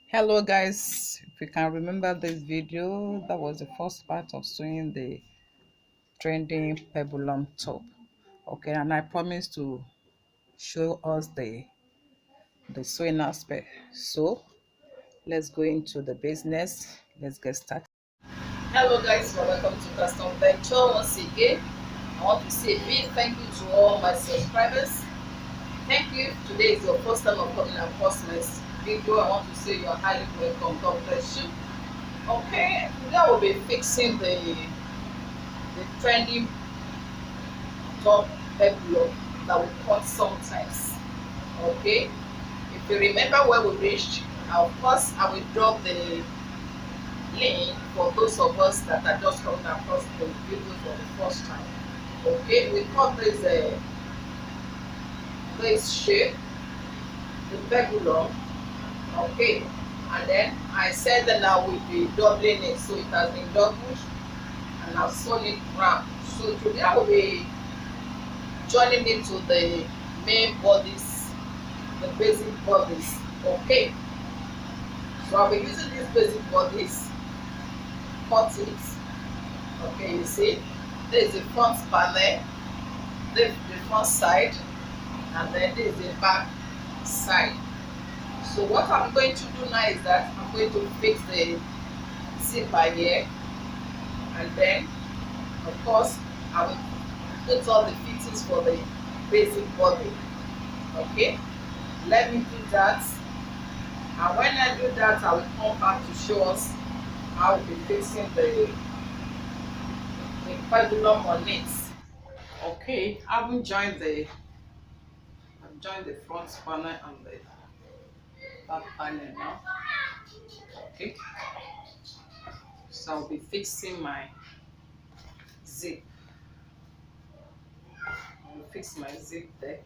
Hello guys, if you can remember this video, that was the first part of sewing the trending peplum top. Okay, and I promised to show us the sewing aspect. So let's go into the business. Let's get started. Hello guys, welcome to Custom Venture once again. I want to say a big thank you to all my subscribers. Thank you. Today is your first time of coming across my video. I want to say you are highly welcome. God bless you. Okay, today I will be fixing the trendy top peplum that we cut sometimes. Okay, if you remember where we reached, of course I will drop the link for those of us that are just coming across the video for the first time. Okay, we cut this shape, the peplum. Okay, and then I said that I will be doubling it, so it has been doubled and I've sewn it round. So today I will be joining it to the main bodies, the basic bodies. Okay, so I'll be using these basic bodies, cut it. Okay, you see, this is the front panel, this is the front side, and then this is the back side. So what I'm going to do now is that I'm going to fix the zipper here, and then of course I will put all the fittings for the basic body. Okay, let me do that, and when I do that I will come back to show us how we'll be fixing the pendulum on it. Okay, I've joined the front panel and the back panel now. Okay, so I'll be fixing my zip. I'll fix my zip there.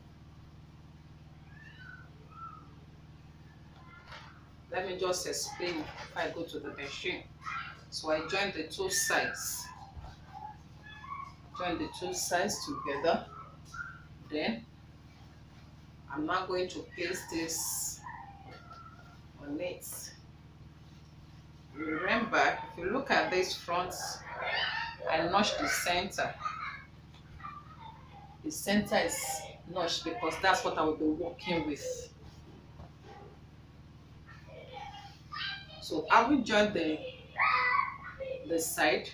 Let me just explain if I go to the machine. So I join the two sides. Join the two sides together. Then I'm now going to place this on it. Remember, if you look at this front, I notched the center. The center is notched because that's what I will be working with. So I will join the side.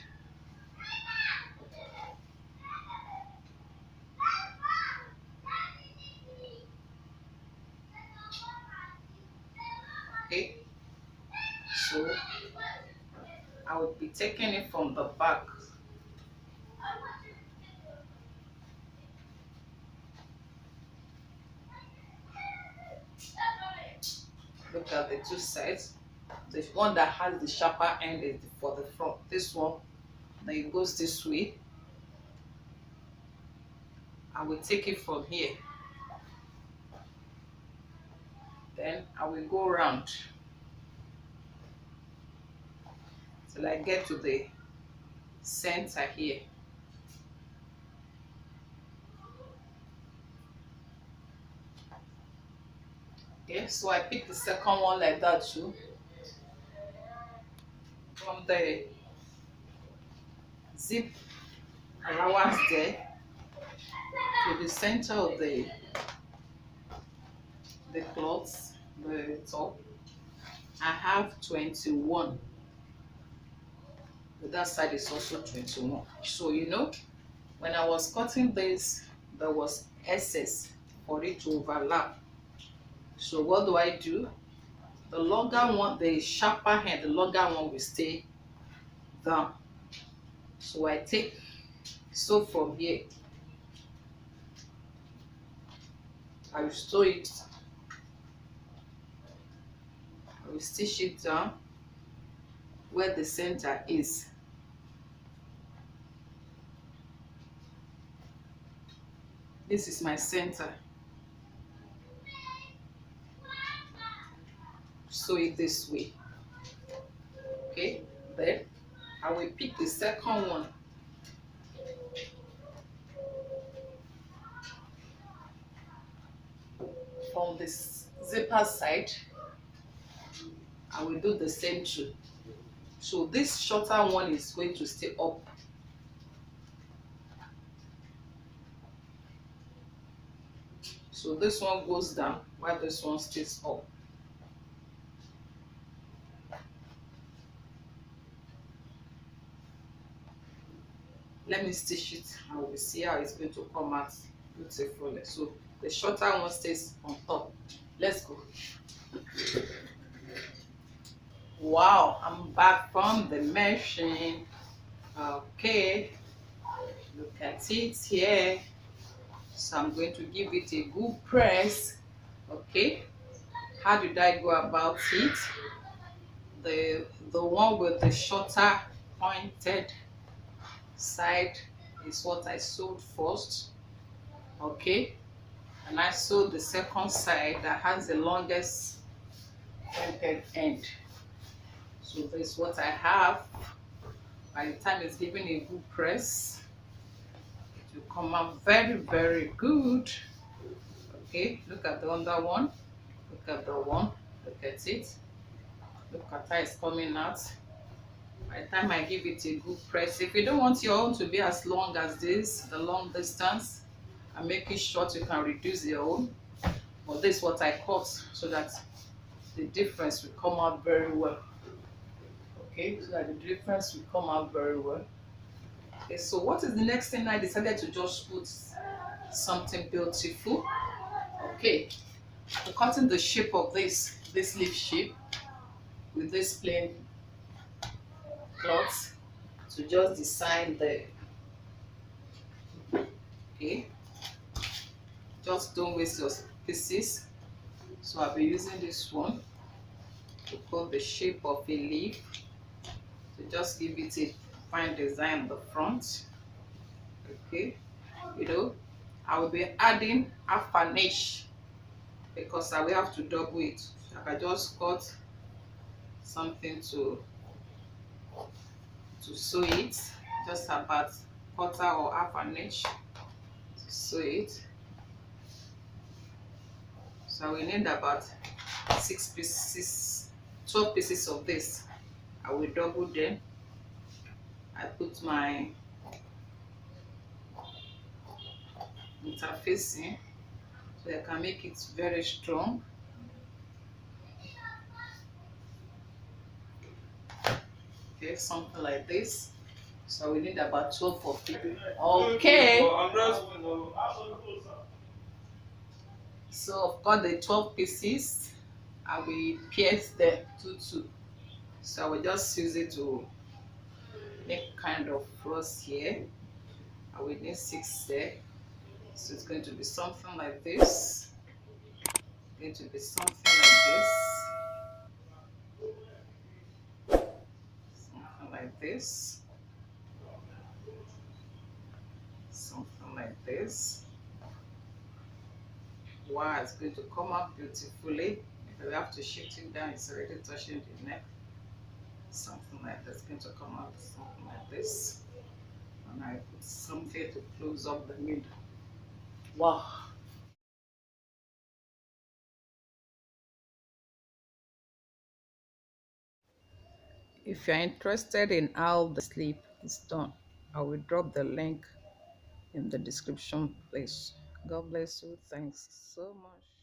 Okay, so I will be taking it from the back. Look at the two sides. The one that has the sharper end is for the front. This one, then it goes this way. I will take it from here. Then I will go around till I get to the center here. Okay, so I pick the second one like that too. From the zip allowance there to the center of the cloth, the top, I have 21. But that side is also 21. So you know, when I was cutting this, there was excess for it to overlap. So what do? The longer one, the sharper hand, the longer one will stay down. So I take, so from here, I will sew it, I will stitch it down where the center is. This is my center. Sew it this way. Okay, then I will pick the second one. From this zipper side, I will do the same too. So this shorter one is going to stay up. So this one goes down while this one stays up. Let me stitch it and we'll see how it's going to come out beautifully. So the shorter one stays on top. Let's go. Wow, I'm back from the machine. Okay, look at it here. So I'm going to give it a good press. Okay, how did I go about it? The one with the shorter pointed side is what I sewed first. Okay, and I sewed the second side that has the longest pointed end. So this is what I have. By the time it's giving a good press, it will come out very good. Okay, look at the under one, look at the one, look at it, look at how it's coming out. By the time I give it a good press, if you don't want your own to be as long as this, the long distance, and make it short, you can reduce your own. But this is what I cut so that the difference will come out very well. Okay, so that the difference will come out very well. Okay, so what is the next thing? I decided to just put something beautiful. Okay, I'm cutting the shape of this leaf shape with this plain cloth to just design the. Okay, just don't waste your pieces. So I'll be using this one to cut the shape of a leaf to just give it a fine design on the front. Okay, I will be adding half an inch because I will have to double it. I can just cut something to sew it, just about quarter or half an inch to sew it. So we need about 6 pieces, 12 pieces of this. I will double them. I put my interfacing so I can make it very strong. Okay, something like this. So we need about 12 of it. Okay. So I've got the 12 pieces. I will pierce them 2. So I will just use it to make kind of frost here. I will need 6 there. So it's going to be something like this. It's going to be something like this. Something like this. Something like this. Wow, it's going to come out beautifully. If we have to shift it down, it's already touching the neck. Something like that's going to come out, something like this. And I put something to close up the middle. Wow. If you're interested in how the sleeve is done, I will drop the link in the description, please. God bless you. Thanks so much.